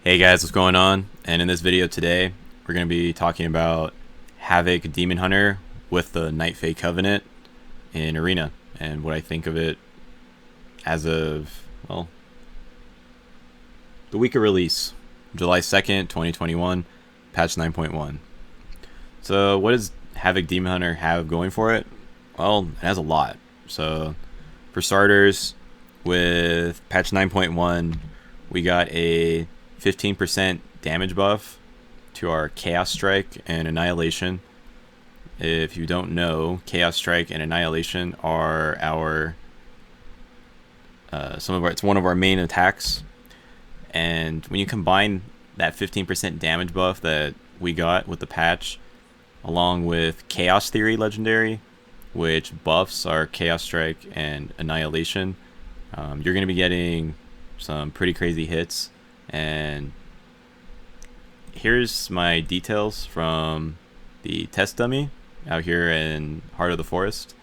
Hey guys, what's going on? And in this video today, we're going to be talking about Havoc Demon Hunter with the Night Fae Covenant in Arena and what I think of it as of, well, the week of release, July 2nd, 2021, patch 9.1. So what does Havoc Demon Hunter have going for it? Well, it has a lot. So for starters, with patch 9.1, we got a 15% damage buff to our Chaos Strike and Annihilation. If you don't know, Chaos Strike and Annihilation are our it's one of our main attacks. And when you combine that 15% damage buff that we got with the patch, along with Chaos Theory Legendary, which buffs our Chaos Strike and Annihilation, you're going to be getting some pretty crazy hits. And here's my details from the test dummy out here in Heart of the Forest.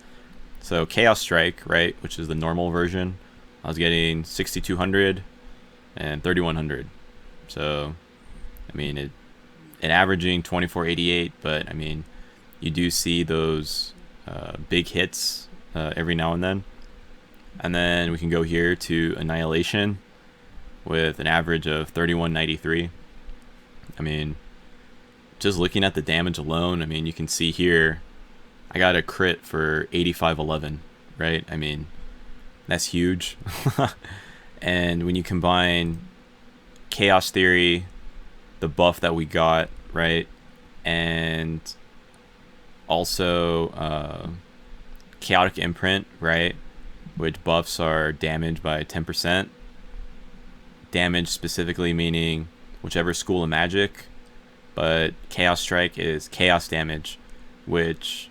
So Chaos Strike, right, which is the normal version, I was getting 6200 and 3100. So I mean it averaging 2488, but I mean you do see those big hits every now and then. And then we can go here to Annihilation with an average of 3193. I mean, just looking at the damage alone, I mean, you can see here, I got a crit for 8511, right? I mean, that's huge. And when you combine Chaos Theory, the buff that we got, right, and also Chaotic Imprint, right, which buffs our damage by 10%. Damage specifically meaning whichever school of magic, but Chaos Strike is chaos damage, which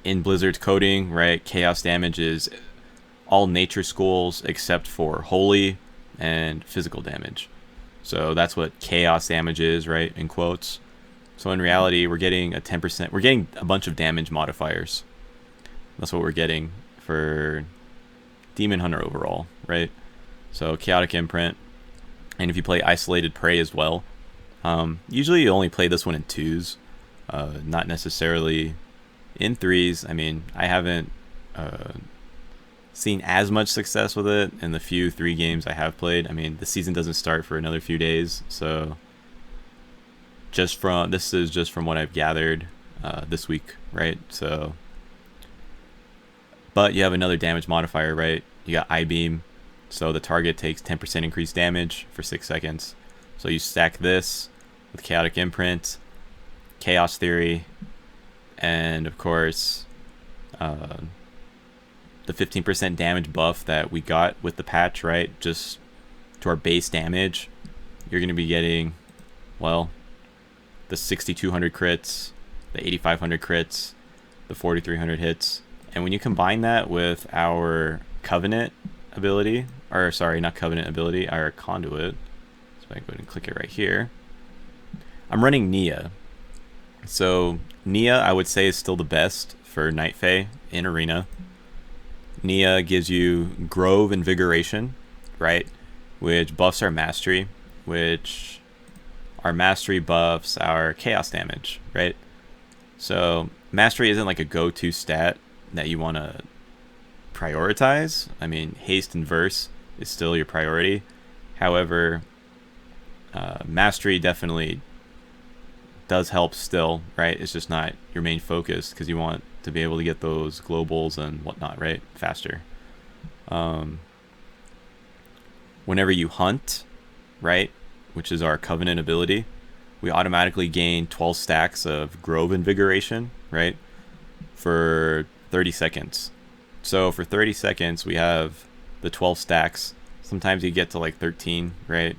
in Blizzard's coding, right, chaos damage is all nature schools except for holy and physical damage. So that's what chaos damage is, right, in quotes. So in reality, we're getting a 10%, we're getting a bunch of damage modifiers. That's what we're getting for Demon Hunter overall, right? So Chaotic Imprint, and if you play Isolated Prey as well, usually you only play this one in 2s, not necessarily in 3s. I mean, I haven't seen as much success with it in the few 3 games I have played. I mean, the season doesn't start for another few days, so this is just from what I've gathered this week, right? So, but you have another damage modifier, right? You got I-Beam. So the target takes 10% increased damage for 6 seconds. So you stack this with Chaotic Imprint, Chaos Theory, and of course the 15% damage buff that we got with the patch, right? Just to our base damage, you're going to be getting, well, the 6200 crits, the 8500 crits, the 4300 hits. And when you combine that with our Covenant ability, or sorry, not Covenant ability, our Conduit. So I can go ahead and click it right here. I'm running Nia. So Nia, I would say, is still the best for Night Fae in Arena. Nia gives you Grove Invigoration, right? Which buffs our Mastery, which our Mastery buffs our Chaos damage, right? So Mastery isn't like a go-to stat that you want to prioritize. I mean, haste and verse is still your priority. However, mastery definitely does help still, right? It's just not your main focus because you want to be able to get those globals and whatnot, right, faster. Whenever you hunt, right, which is our Covenant ability, we automatically gain 12 stacks of Grove Invigoration, right, for 30 seconds. So for 30 seconds, we have the 12 stacks. Sometimes you get to like 13, right?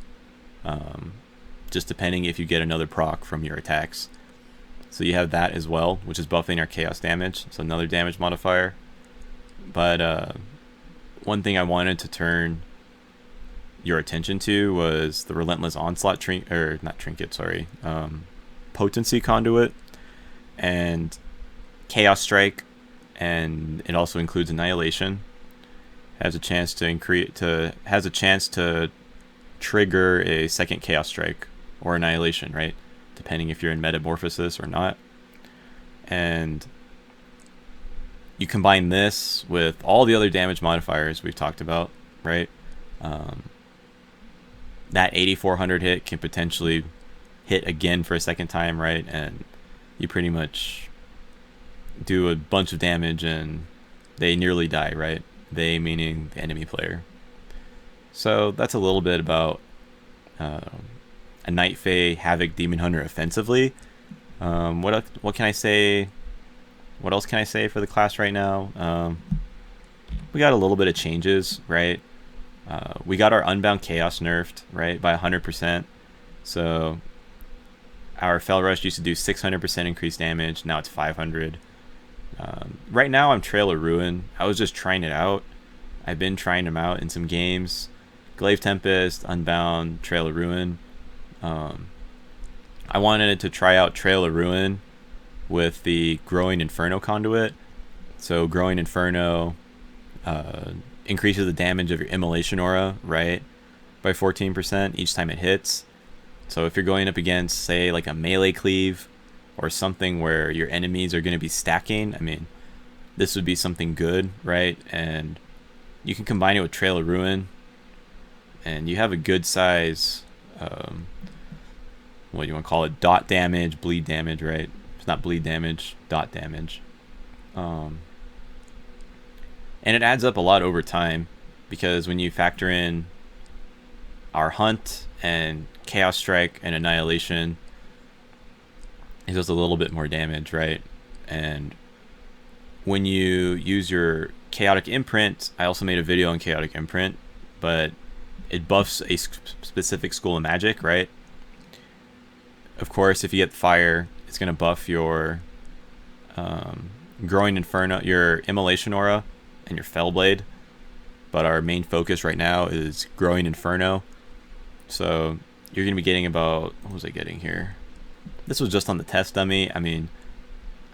Just depending if you get another proc from your attacks. So you have that as well, which is buffing our chaos damage. So another damage modifier. But one thing I wanted to turn your attention to was the Relentless Onslaught Potency Conduit and Chaos Strike, and it also includes Annihilation. Has a chance to trigger a second Chaos Strike or Annihilation, right? Depending if you're in Metamorphosis or not. And you combine this with all the other damage modifiers we've talked about, right? That 8400 hit can potentially hit again for a second time, right? And you pretty much do a bunch of damage and they nearly die, right? They meaning the enemy player. So that's a little bit about a Night Fae Havoc Demon Hunter offensively. What can I say? What else can I say for the class right now? We got a little bit of changes, right? We got our Unbound Chaos nerfed, right, by 100%. So our Fell Rush used to do 600% increased damage. Now it's 500. Right now I'm Trail of Ruin. I was just trying it out. I've been trying them out in some games. Glaive Tempest, Unbound, Trail of Ruin. I wanted to try out Trail of Ruin with the Growing Inferno conduit. So Growing Inferno increases the damage of your Immolation Aura, right, by 14% each time it hits. So if you're going up against, say, like a melee cleave or something where your enemies are going to be stacking, I mean, this would be something good, right? And you can combine it with Trail of Ruin, and you have a good size, what do you want to call it, dot damage, bleed damage, right? It's not bleed damage, dot damage. And it adds up a lot over time, because when you factor in our Hunt and Chaos Strike and Annihilation, it does a little bit more damage, right? And when you use your Chaotic Imprint, I also made a video on Chaotic Imprint, but it buffs a specific school of magic, right? Of course, if you get fire, it's going to buff your Growing Inferno, your Immolation Aura, and your Fellblade. But our main focus right now is Growing Inferno. So you're going to be getting about, what was I getting here? This was just on the test dummy. I mean,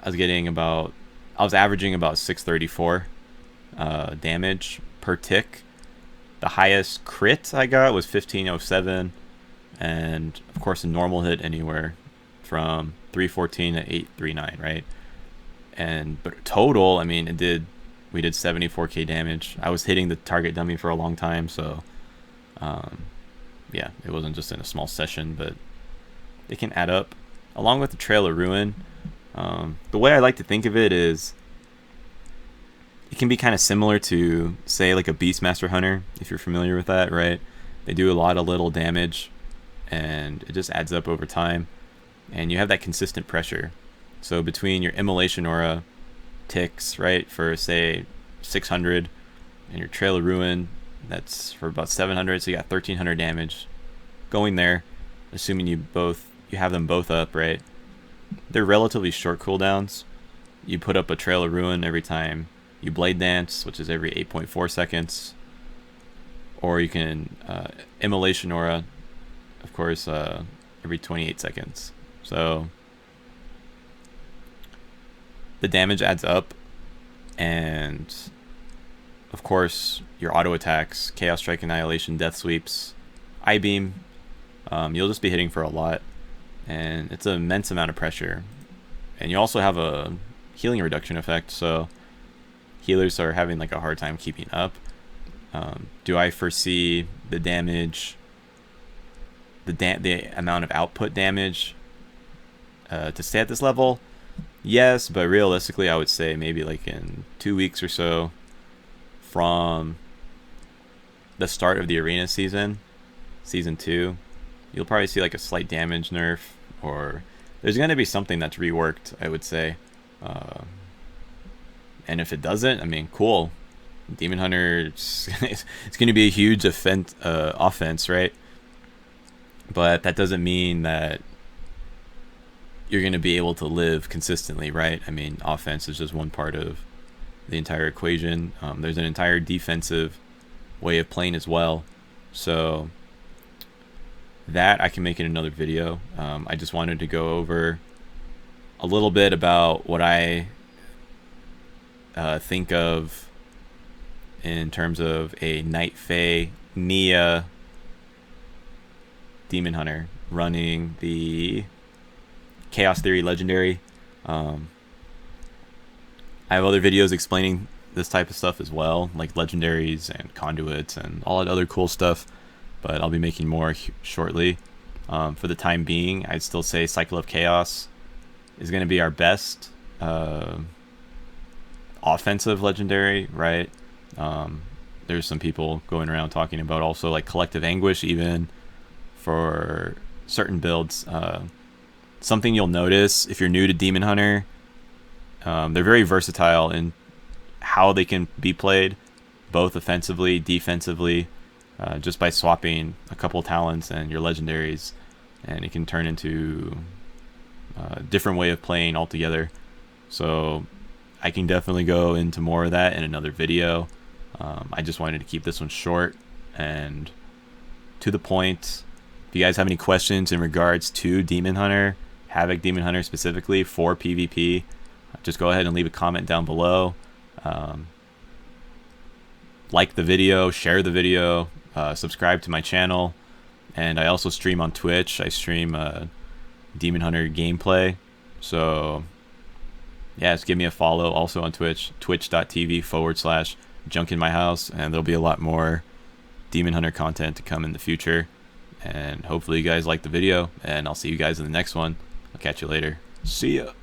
I was averaging about 634 damage per tick. The highest crit I got was 1507, and of course a normal hit anywhere from 314 to 839, right? But total, I mean, we did 74k damage. I was hitting the target dummy for a long time, so yeah, it wasn't just in a small session, but it can add up. Along with the Trail of Ruin, the way I like to think of it is it can be kind of similar to, say, like a Beastmaster Hunter, if you're familiar with that, right? They do a lot of little damage, and it just adds up over time, and you have that consistent pressure. So between your Immolation Aura ticks, right, for, say, 600, and your Trail of Ruin, that's for about 700, so you got 1300 damage going there, assuming you have them both up, right? They're relatively short cooldowns. You put up a Trail of Ruin every time you Blade Dance, which is every 8.4 seconds. Or you can Immolation Aura, of course, every 28 seconds. So the damage adds up. And of course, your auto attacks, Chaos Strike, Annihilation, Death Sweeps, I-Beam, you'll just be hitting for a lot. And it's an immense amount of pressure. And you also have a healing reduction effect, so healers are having like a hard time keeping up. Do I foresee the damage, the amount of output damage to stay at this level? Yes, but realistically I would say maybe like in 2 weeks or so from the start of the arena season 2, you'll probably see like a slight damage nerf, or there's going to be something that's reworked, I would say. And if it doesn't, I mean, cool. Demon Hunter, it's going to be a huge offense, right? But that doesn't mean that you're going to be able to live consistently, right? I mean, offense is just one part of the entire equation. There's an entire defensive way of playing as well. So that I can make in another video. I just wanted to go over a little bit about what I think of in terms of a Night Fae Nia Demon Hunter running the Chaos Theory Legendary. I have other videos explaining this type of stuff as well, like legendaries and conduits and all that other cool stuff, but I'll be making more shortly. For the time being, I'd still say Cycle of Chaos is going to be our best offensive legendary, right? There's some people going around talking about also like Collective Anguish even for certain builds. Something you'll notice if you're new to Demon Hunter, they're very versatile in how they can be played, both offensively, defensively, just by swapping a couple talents and your legendaries, and it can turn into a different way of playing altogether. So I can definitely go into more of that in another video. I just wanted to keep this one short and to the point. If you guys have any questions in regards to Demon Hunter, Havoc Demon Hunter specifically for PvP, just go ahead and leave a comment down below. Like the video, share the video, subscribe to my channel, and I also stream on Twitch. I stream Demon Hunter gameplay, so yeah, just give me a follow. Also on Twitch, twitch.tv/junkinmyhouse, and there'll be a lot more Demon Hunter content to come in the future. And hopefully you guys like the video, and I'll see you guys in the next one. I'll catch you later. See ya.